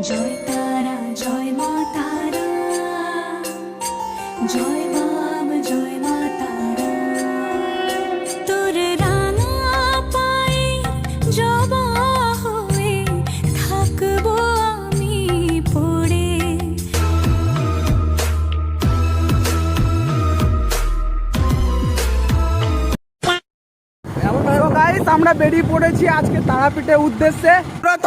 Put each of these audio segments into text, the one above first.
জয় তারা জয় মা তারা, জয় বাম জয় মা তারা, তোর রাঙা পায়ে জবা হয়ে থাকবো আমি পড়ে। আমরা বেরিয়ে পড়েছি আজকে তারাপীঠের উদ্দেশ্যে।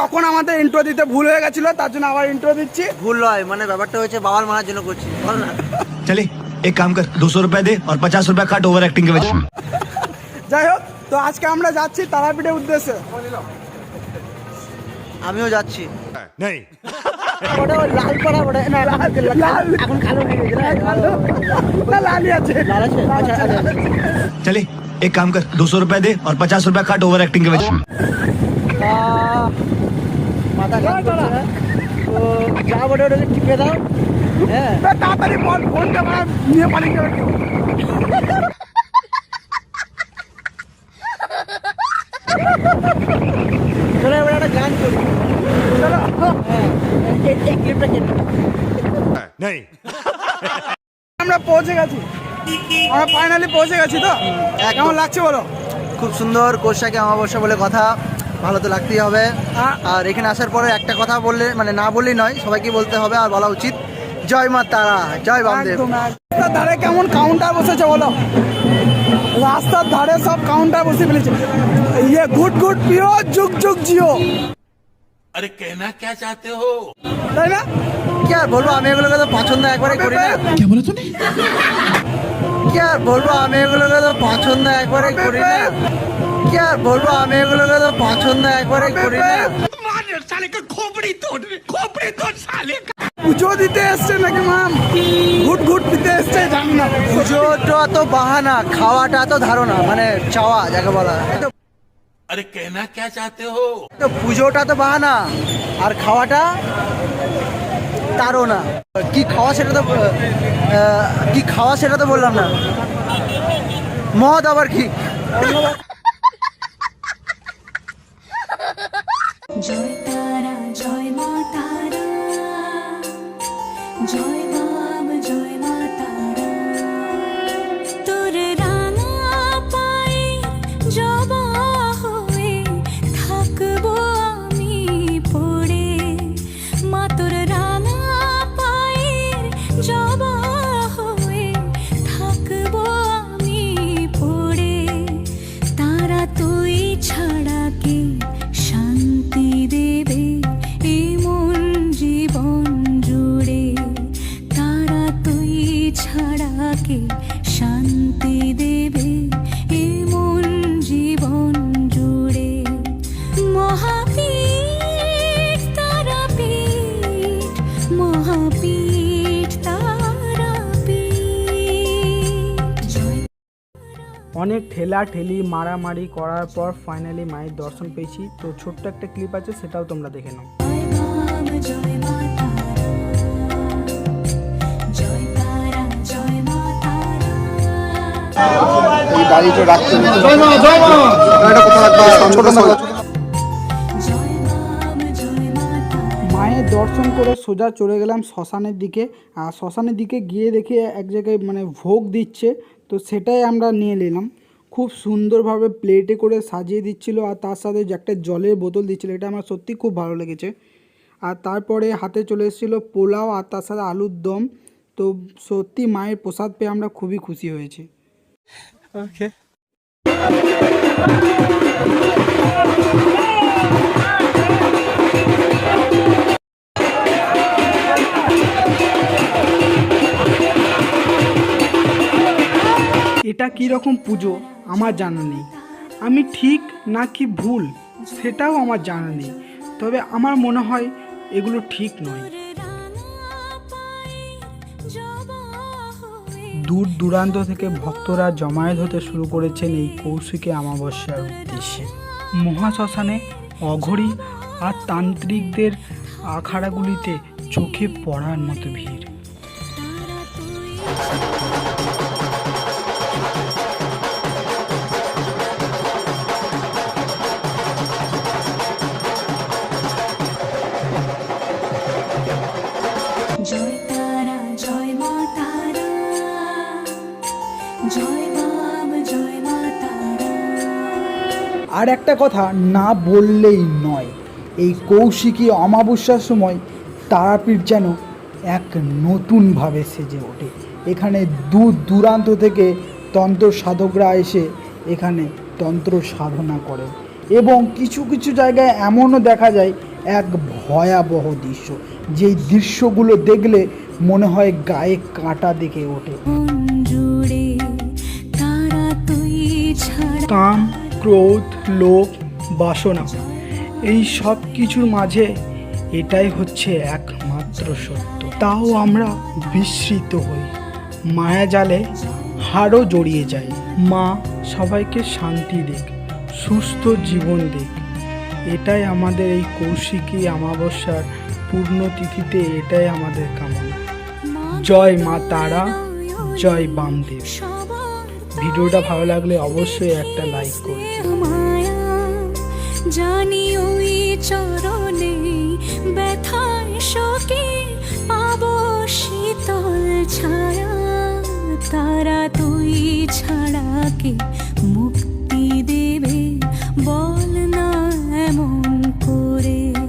তখন আমাদের ইন্ট্রো দিতে ভুল হয়ে গেছিল, তার জন্য আবার ইন্ট্রো দিচ্ছি। ভুল নয়, মানে ব্যাপারটা হচ্ছে বাবার মানার জন্য করছি, বল না। চলে এক কাম কর, 200 रुपए दे और 50 रुपए काट ओवर एक्टिंग के वजह। যাই হোক, তো আজকে আমরা যাচ্ছি তারাপীঠের উদ্দেশ্যে। আমিও যাচ্ছি। नहीं লাল পড়া বড় না, লাল এখন কালো হয়ে গেছে না, লালই আছে। লাল আছে। আচ্ছা चले एक काम कर, 200 रुपए दे और 50 रुपए काट ओवर एक्टिंग के वजह। মাথা কাজ করছে না তো, যা বড় ওটা টিপে দাও। হ্যাঁ তাড়াতাড়ি বল, ফোনটা নিয়ে পালিয়ে যাবে। চলো এবার একটা গান করি। চলো। হ্যাঁ এই ক্লিপটা কেন नहीं আমরা পৌঁছে গেছি, আমরা ফাইনালি পৌঁছে গেছি। তো কেমন লাগছে বলো? খুব সুন্দর। কোষাকে অমাবস্যা বলে কথা, ভালো তো লাগতেই হবে। আর এখানে আসার পরে একটা কথা বললে, মানে না বললেই নয়, সবাইকে বলতে হবে আর বলা উচিত, জয় মা তারা, জয় বামদেব। একদম। রাস্তার ধারে কেমন কাউন্টার বসেছে বলো? রাস্তার ধারে সব কাউন্টার বসে ফেলেছে। ইয়ে গুড গুড পিও, যুগ যুগ জিও। अरे कहना क्या चाहते हो? তাই না? কি আর বলবো, আমি এগুলোকে তো পছন্দ একবারে করি না। क्या बोला तूने? কি আর বলবো, আমি এগুলোকে তো পছন্দ একবারে করি না। কি আর বলবো, আমি এগুলোকে তো পছন্দ একবারে করি না। পুজো দিতে এসছে নাকি মাম? ঘুট ঘুট দিতে এসছে জানি না। পুজোটা তো বাহানা, খাওয়াটা তো ধারণা, মানে চাওয়া যাকে বলা। अरे कहना क्या चाहते हो? তো পুজোটা তো বাহানা আর খাওয়াটা তারও না। কি খাওয়া সেটা তো কি খাওয়া সেটা তো বললাম না। মদ আবার কি? জয় তারা জয় মা তারা, জয় বাম জয় মা তারা, তোর রাঙা পায়ে জবা হয়ে থাকবো আমি পড়ে। মা তোর রাঙা পায়ের জবা হয়ে থাকবো আমি পড়ে। তারা তুই ছাড়া কে শান্তি দেবে এই মন জীবন জুড়ে। তারা তুই ছাড়া কে শান্তি দেবে এই মন জীবন জুড়ে। মহাপীঠ তারাপীঠ, মহাপীঠ তারাপীঠ। জয় অনেক ঠেলা ঠেলি মারামারি করার পর ফাইনালি মায়ের দর্শন পেয়েছি। তো ছোট্ট একটা ক্লিপ আছে, সেটাও তোমরা দেখে নাও। বাম জয় মা তারা, জয় তারা জয় মা তারা। জয় বাম জয় মা তারা। মায়ের দর্শন করে সোজা চলে গেলাম শ্মশানের দিকে। আর শ্মশানের দিকে গিয়ে দেখি এক জায়গায় মানে ভোগ দিচ্ছে, তো সেটাই আমরা নিয়ে নিলাম। খুব সুন্দরভাবে প্লেটে করে সাজিয়ে দিচ্ছিল, আর তার সাথে যে একটা জলের বোতল দিচ্ছিল, এটা আমার সত্যি খুব ভালো লেগেছে। আর তারপরে হাতে চলে এসেছিলো পোলাও আর তার সাথে আলুর দম। তো সত্যি মায়ের প্রসাদ পেয়ে আমরা খুবই খুশি হয়েছি। এটা কীরকম পুজো আমার জানা নেই, আমি ঠিক না কি ভুল সেটাও আমার জানা নেই, তবে আমার মনে হয় এগুলো ঠিক নয়। দূর দূরান্ত থেকে ভক্তরা জমায়েত হতে শুরু করেছেন এই কৌশিকী অমাবস্যার উদ্দেশ্যে। মহাশ্মশানে অঘরী আর তান্ত্রিকদের আখাড়াগুলিতে চোখে পড়ার মতো ভিড়। আর একটা কথা না বললেই নয়, এই কৌশিকী অমাবস্যার সময় তারাপীঠ যেন এক নতুনভাবে সেজে ওঠে। এখানে দূর দূরান্ত থেকে তন্ত্র সাধকরা এসে এখানে তন্ত্র সাধনা করে এবং কিছু কিছু জায়গায় এমনও দেখা যায় এক ভয়াবহ দৃশ্য, যেই দৃশ্যগুলো দেখলে মনে হয় গায়ে কাঁটা দেখে ওঠে। মন জুড়ে তারা তুই ছাড়া কাম, ক্রোধ, লোভ, বাসনা, এই সব কিছুর মাঝে এটাই হচ্ছে একমাত্র সত্য। তাও আমরা বিস্মৃত হই, মায়াজালে হাড়ও জড়িয়ে যায়। মা সবাইকে শান্তি দিক, সুস্থ জীবন দিক, এটাই আমাদের এই কৌশিকী অমাবস্যার পূর্ণতিথিতে এটাই আমাদের কামনা। জয় মা তারা, জয় বামদেব। ভিডিওটা ভালো লাগলে অবশ্যই একটা লাইক করুন। মায়া জানি ওই চরণে ব্যথায় শোকে পাবো শীতল ছায়া, তারা তুই ছাড়া কে মুক্তি